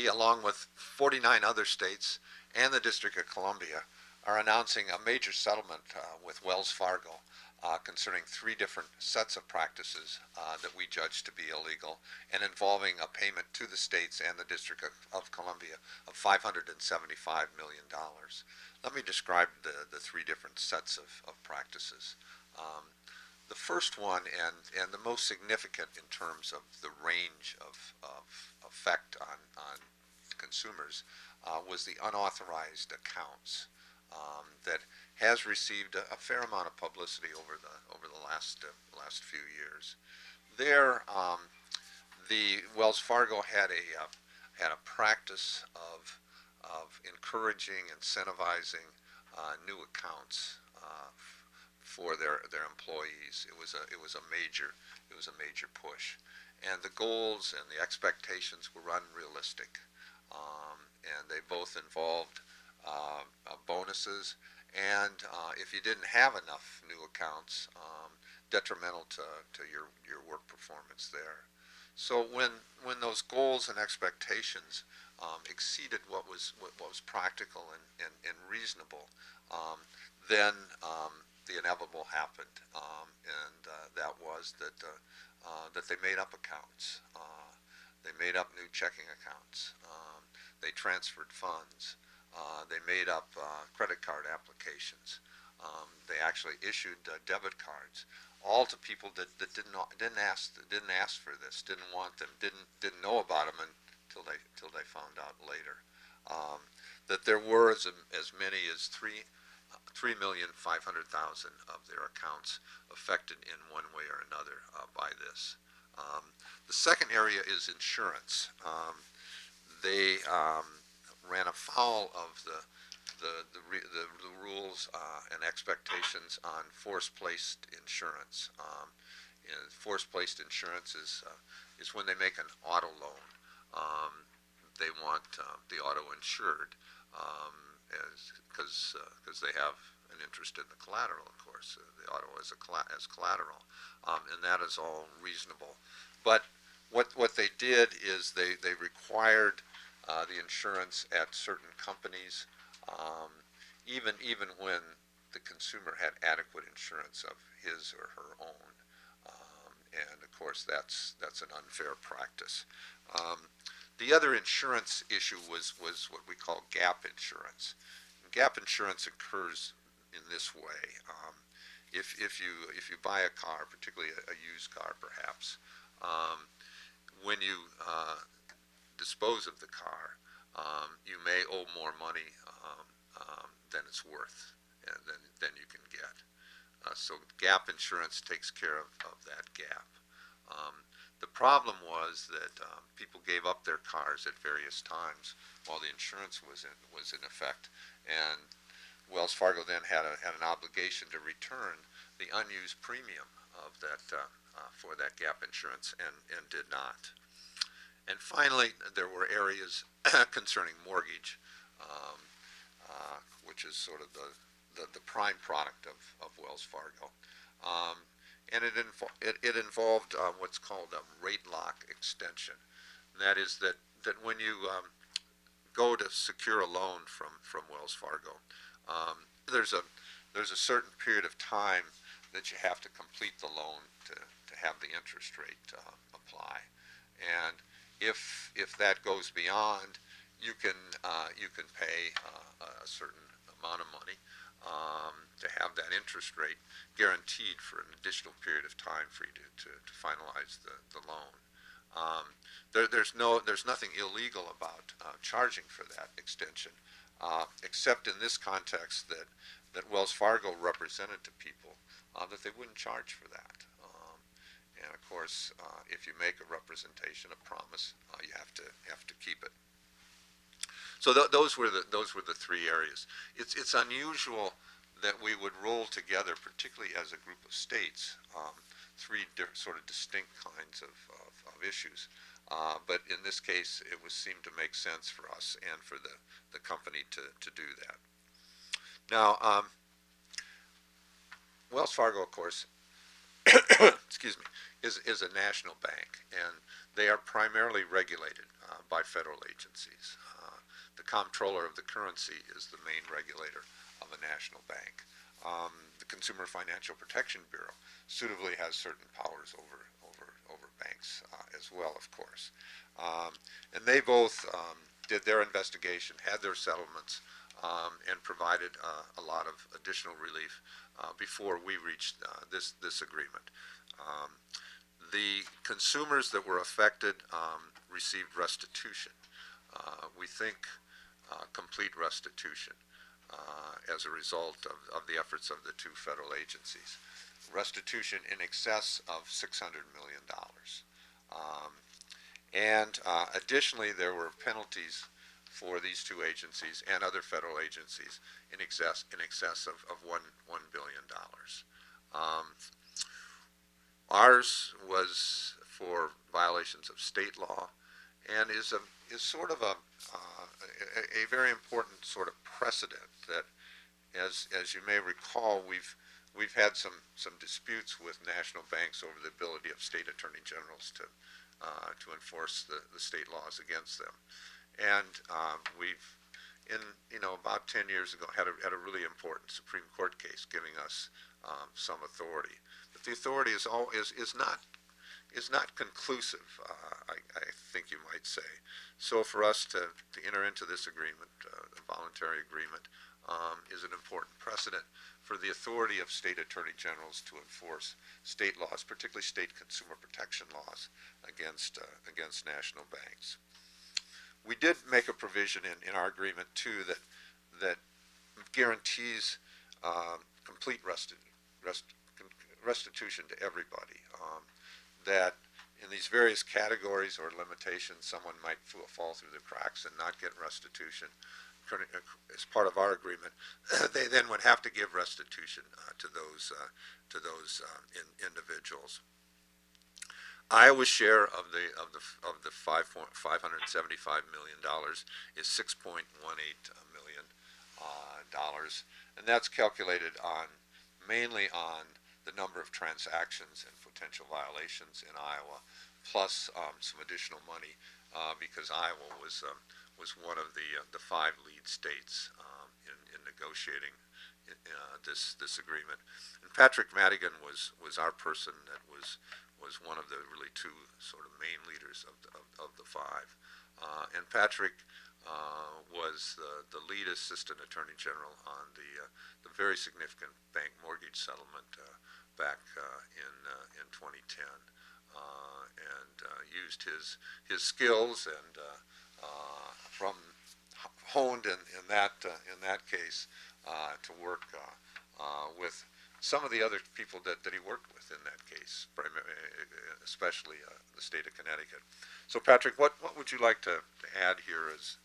we, along with 49 other states and the District of Columbia, are announcing a major settlement with Wells Fargo concerning three different sets of practices that we judge to be illegal and involving a payment to the states and the District of Columbia of $575 million. Let me describe the three different sets of practices. The first one, and the most significant in terms of the range of effect on consumers, was the unauthorized accounts that has received a fair amount of publicity over the last few years. There, the Wells Fargo had a practice of encouraging, incentivizing new accounts for their employees. It was a major push, and the goals and the expectations were unrealistic, and they both involved bonuses, and if you didn't have enough new accounts, detrimental to your work performance there. So when those goals and expectations exceeded what was practical and reasonable, then the inevitable happened, and that was that they made up accounts. They made up new checking accounts. They transferred funds. They made up credit card applications. They actually issued debit cards, all to people that didn't ask for this, didn't want them, didn't know about them until they found out later. That there were as many as 3,500,000 of their accounts affected in one way or another by this. The second area is insurance. They ran afoul of the rules and expectations on force-placed insurance. Force-placed insurance is when they make an auto loan. They want the auto insured because they have an interest in the collateral, of course, the auto as collateral, and that is all reasonable. But what they did is they required the insurance at certain companies, even when the consumer had adequate insurance of his or her own, and of course that's an unfair practice. The other insurance issue was what we call gap insurance. Gap insurance occurs in this way. If you buy a car, particularly a used car perhaps, when you dispose of the car, you may owe more money than it's worth, and than you can get. So gap insurance takes care of that gap. The problem was that people gave up their cars at various times while the insurance was in effect, and Wells Fargo then had an obligation to return the unused premium of that for that gap insurance, and did not. And finally, there were areas concerning mortgage, which is sort of the prime product of Wells Fargo. And it involved what's called a rate lock extension. And that is that when you go to secure a loan from Wells Fargo, there's a certain period of time that you have to complete the loan to have the interest rate apply. And if that goes beyond, you can pay a certain amount of money to have that interest rate guaranteed for an additional period of time for you to finalize the loan. There's nothing illegal about charging for that extension, except in this context that Wells Fargo represented to people that they wouldn't charge for that. And of course, if you make a representation, a promise, you have to keep it. So those were the three areas. It's unusual that we would roll together, particularly as a group of states, three sort of distinct kinds of issues. But in this case, it seemed to make sense for us and for the company to do that. Now, Wells Fargo, of course, excuse me, is a national bank, and they are primarily regulated by federal agencies. The comptroller of the currency is the main regulator of a national bank. The Consumer Financial Protection Bureau suitably has certain powers over banks as well, of course. And they both did their investigation, had their settlements, and provided a lot of additional relief before we reached this agreement. The consumers that were affected received restitution. We think complete restitution as a result of the efforts of the two federal agencies. Restitution in excess of $600 million. And additionally, there were penalties for these two agencies and other federal agencies in excess of $1 billion. Ours was for violations of state law, and is sort of a very important sort of precedent that, as you may recall, we've had some disputes with national banks over the ability of state attorney generals to enforce the state laws against them. And we've, about 10 years ago, had a really important Supreme Court case giving us some authority. But the authority is not conclusive, I think you might say. So for us to enter into this agreement, a voluntary agreement, is an important precedent for the authority of state attorney generals to enforce state laws, particularly state consumer protection laws, against national banks. We did make a provision in our agreement too that guarantees complete restitution to everybody. That in these various categories or limitations, someone might fall through the cracks and not get restitution. As part of our agreement, they then would have to give restitution to those individuals. Iowa's share of the $575 million is $6.18 million dollars, and that's calculated mainly on the number of transactions and potential violations in Iowa, plus some additional money because Iowa was one of the 5 lead states in negotiating this agreement. And Patrick Madigan was our person that was one of the really two sort of main leaders of the 5. And Patrick was the lead assistant attorney general on the very significant bank mortgage settlement back in 2010, and used his skills and from honed in that case to work with some of the other people that he worked with in that case, especially the state of Connecticut. So Patrick, what would you like to add here as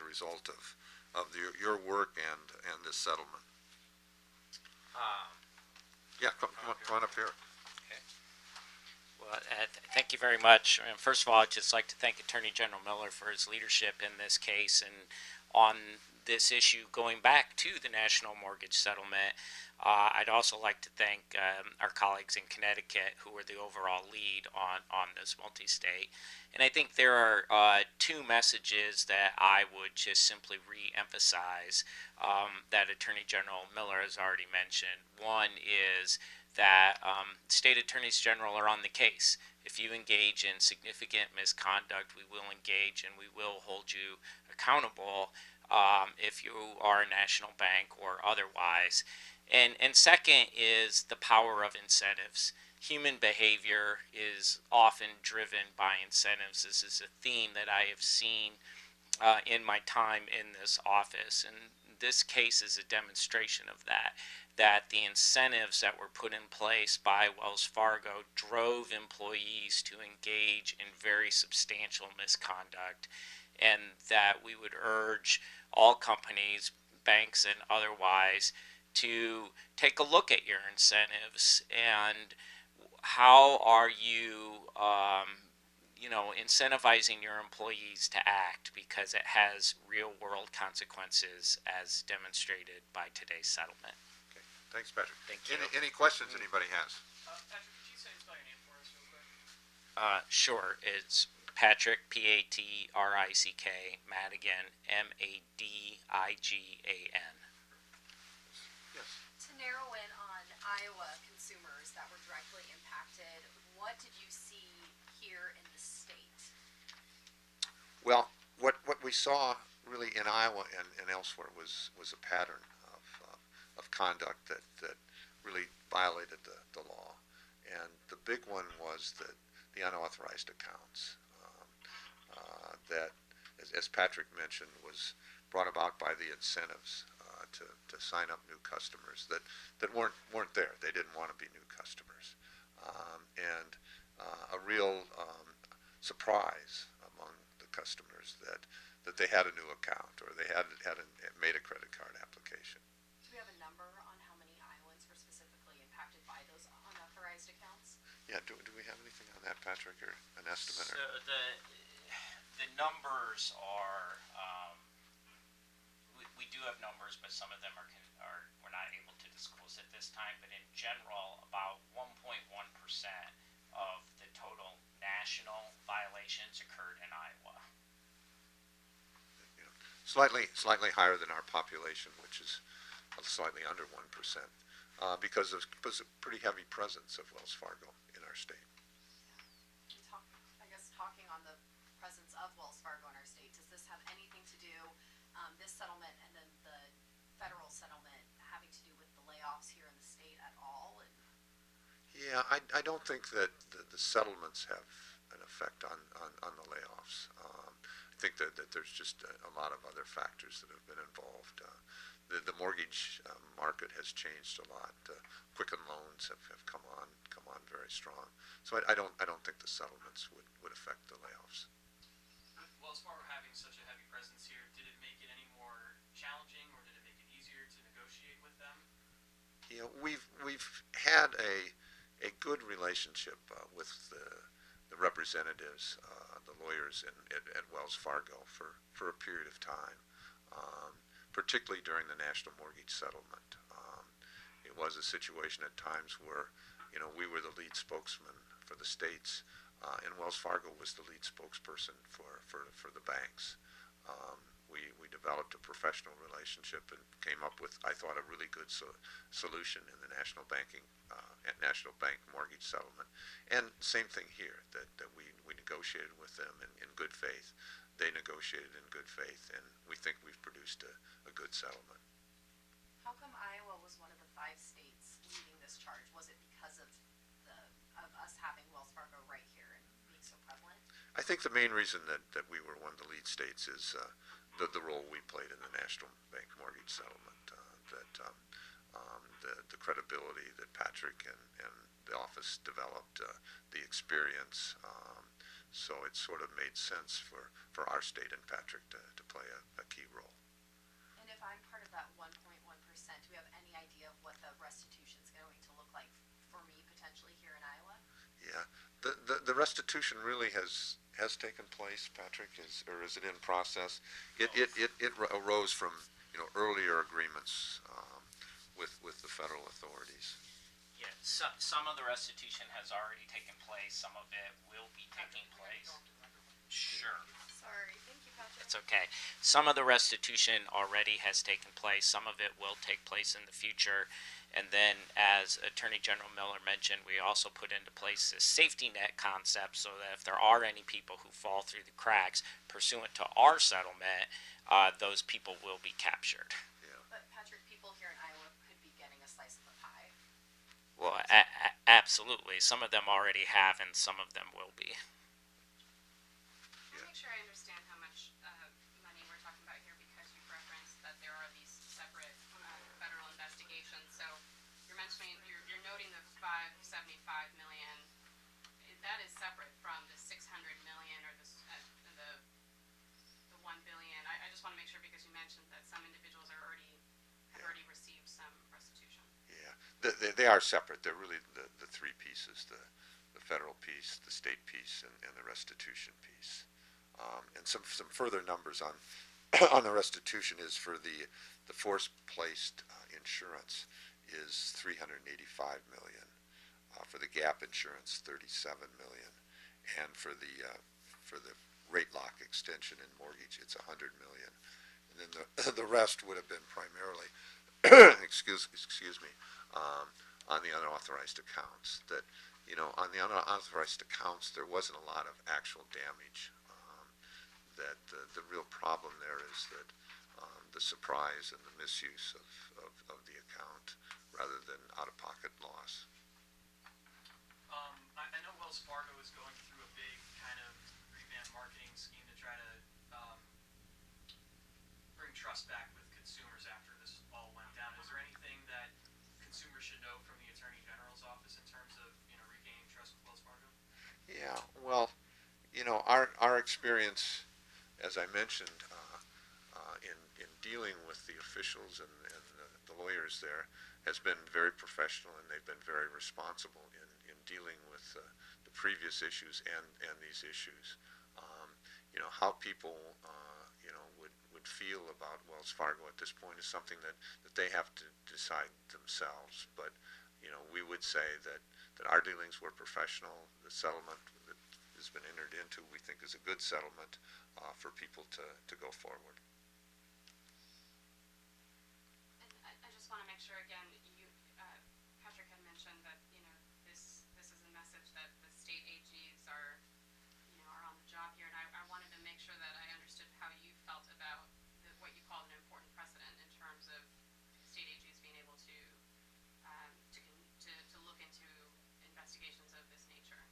a result of your work and this settlement? Yeah, come on up here. Okay. Well, thank you very much. First of all, I'd just like to thank Attorney General Miller for his leadership in this case and on this issue going back to the national mortgage settlement. I'd also like to thank our colleagues in Connecticut who were the overall lead on this multi-state. And I think there are 2 messages that I would just simply re-emphasize that Attorney General Miller has already mentioned. One is that state attorneys general are on the case. If you engage in significant misconduct, we will engage and we will hold you accountable if you are a national bank or otherwise. And second is the power of incentives. Human behavior is often driven by incentives. This is a theme that I have seen in my time in this office, and this case is a demonstration of that the incentives that were put in place by Wells Fargo drove employees to engage in very substantial misconduct, and that we would urge all companies, banks and otherwise, to take a look at your incentives and how are you, incentivizing your employees to act, because it has real-world consequences as demonstrated by today's settlement. Okay, thanks, Patrick. Thank you. Any questions anybody has? Patrick, could you say spell your name for us real quick? Sure. It's Patrick, Patrick, Madigan, Madigan. Yes. To narrow in on Iowa consumers that were directly impacted, what did you see here in the state? Well, what we saw really in Iowa and elsewhere was a pattern of conduct that really violated the law. And the big one was the unauthorized accounts that, as Patrick mentioned, was brought about by the incentives to sign up new customers that weren't there. They didn't want to be new customers. And a real surprise among the customers that they had a new account or they had made a credit card application. Do we have a number on how many Iowans were specifically impacted by those unauthorized accounts? Yeah, do we have anything on that, Patrick, or an estimate? So the numbers are we do have numbers, but some of them are we're not able to disclose at this time. But in general, about 1.1% of the total national violations occurred in Iowa. You know, slightly higher than our population, which is slightly under 1%, because of a pretty heavy presence of Wells Fargo in our state. I guess talking on the presence of Wells Fargo in our state, does this have anything to do, this settlement and then the federal settlement having to do with the layoffs here in the state at all? And Yeah, I don't think that the settlements have an effect on the layoffs. I think that there's just a lot of other factors that have been involved. The mortgage market has changed a lot. Quicken loans have come on very strong. So I don't think the settlements would affect the layoffs. With Wells Fargo having such a heavy presence here, did it make it any more challenging, or did it make it easier to negotiate with them? You know, we've had a good relationship with the representatives, the lawyers at Wells Fargo for a period of time, particularly during the national mortgage settlement. It was a situation at times where, you know, we were the lead spokesman for the states, and Wells Fargo was the lead spokesperson for the banks. We developed a professional relationship and came up with, I thought, a really good solution in the national bank mortgage settlement. And same thing here, that we negotiated with them in good faith. They negotiated in good faith, and we think we've produced a good settlement. how come Iowa was one of the 5 states leading this charge? Was it because of us having Wells Fargo right here and being so prevalent? I think the main reason that we were one of the lead states is the role we played in the national bank mortgage settlement. The credibility that Patrick and the office developed, the experience. So it sort of made sense for our state and Patrick to play a key role. And if I'm part of that 1.1%, do we have any idea of what the restitution is going to look like for me potentially here in Iowa? Yeah, the restitution really has taken place, Patrick, or is it in process? It arose from, you know, earlier agreements with the federal authorities. Yeah, some of the restitution has already taken place. Some of it will be taking place. Sure. Sorry, thank you, Patrick. It's okay. Some of the restitution already has taken place. Some of it will take place in the future. And then, as Attorney General Miller mentioned, we also put into place this safety net concept so that if there are any people who fall through the cracks pursuant to our settlement, those people will be captured. But Patrick, people here in Iowa could be getting a slice of the pie. Well, absolutely. Some of them already have, and some of them will be. I want to make sure I understand how much money we're talking about here, because you've referenced that there are these separate federal investigations. So you're mentioning, you're noting the $575 million. That is separate from the $600 million or the $1 billion. I just want to make sure, because you mentioned that some individuals have already received some restitution. Yeah, they are separate. They're really the 3 pieces: the federal piece, the state piece, and the restitution piece. And some further numbers on on the restitution is for the force placed insurance is $385 million. For the gap insurance, 37 million, and for the rate lock extension and mortgage, it's 100 million. And then the rest would have been primarily, excuse me, on the unauthorized accounts. That, you know, on the unauthorized accounts, there wasn't a lot of actual damage. That the real problem there is that the surprise and the misuse of the account rather than out-of-pocket loss. I know Wells Fargo is going through a big kind of revamp marketing scheme to try to bring trust back with consumers after this all went down. Is there anything that consumers should know from the Attorney General's office in terms of, you know, regaining trust with Wells Fargo? Yeah, well, you know, our experience, as I mentioned, in dealing with the officials and the lawyers there, has been very professional, and they've been very responsible in dealing with the previous issues and these issues. You know, how people you know would feel about Wells Fargo at this point is something that they have to decide themselves. But you know, we would say that our dealings were professional. The settlement that has been entered into, we think, is a good settlement for people to go forward. And I just want to make sure again, you, Patrick had mentioned that, you know, this is a message that the state AGs are, you know, are on the job here, and I wanted to make sure that I understood how you felt about what you called an important precedent in terms of state AGs being able to look into investigations of this nature.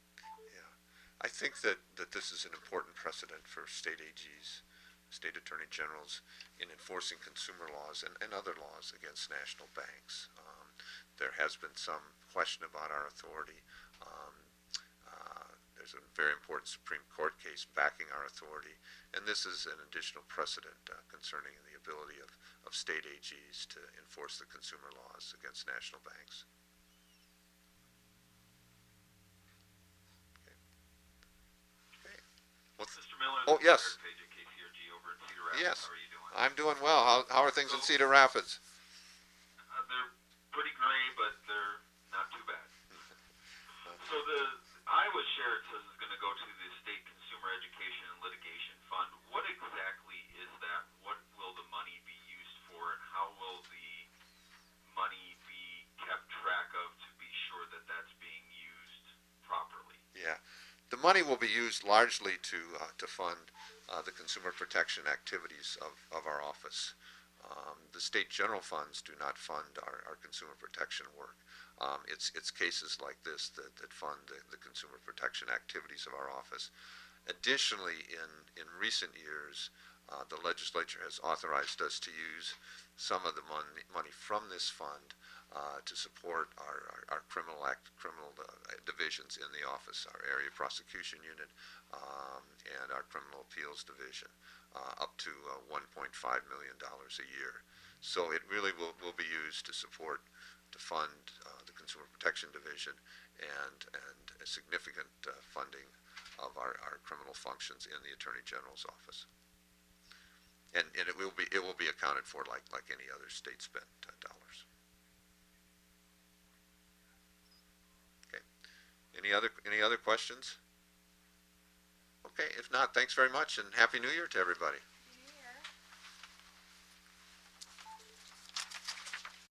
Yeah, I think that this is an important precedent for state AGs, state attorney generals, in enforcing consumer laws and other laws against national banks. There has been some question about our authority. There's a very important Supreme Court case backing our authority, and this is an additional precedent concerning the ability of state AGs to enforce the consumer laws against national banks. Okay. Mr. Miller, Oh, this yes. is Page at KCRG over at Cedar Rapids. Yes. How are you doing? I'm doing well. How are things in Cedar Rapids? They're pretty gray, but they're not too bad. So the Iowa Sheriff says is going to go to the State Consumer Education and Litigation Fund. What exactly is that? What will the money be used for, and how will the money be kept track of to be sure that that's being used properly? Yeah, the money will be used largely to fund the consumer protection activities of our office. The state general funds do not fund our consumer protection work. It's cases like this that fund the consumer protection activities of our office. Additionally, in recent years, the legislature has authorized us to use some of the money from this fund to support our criminal divisions in the office, our area prosecution unit and our criminal appeals division, up to $1.5 million a year. So it really will be used to fund the consumer protection division and a significant funding of our criminal functions in the Attorney General's office. And it will be accounted for like any other state spent dollars. Okay. Any other questions? Okay. If not, thanks very much, and Happy New Year to everybody.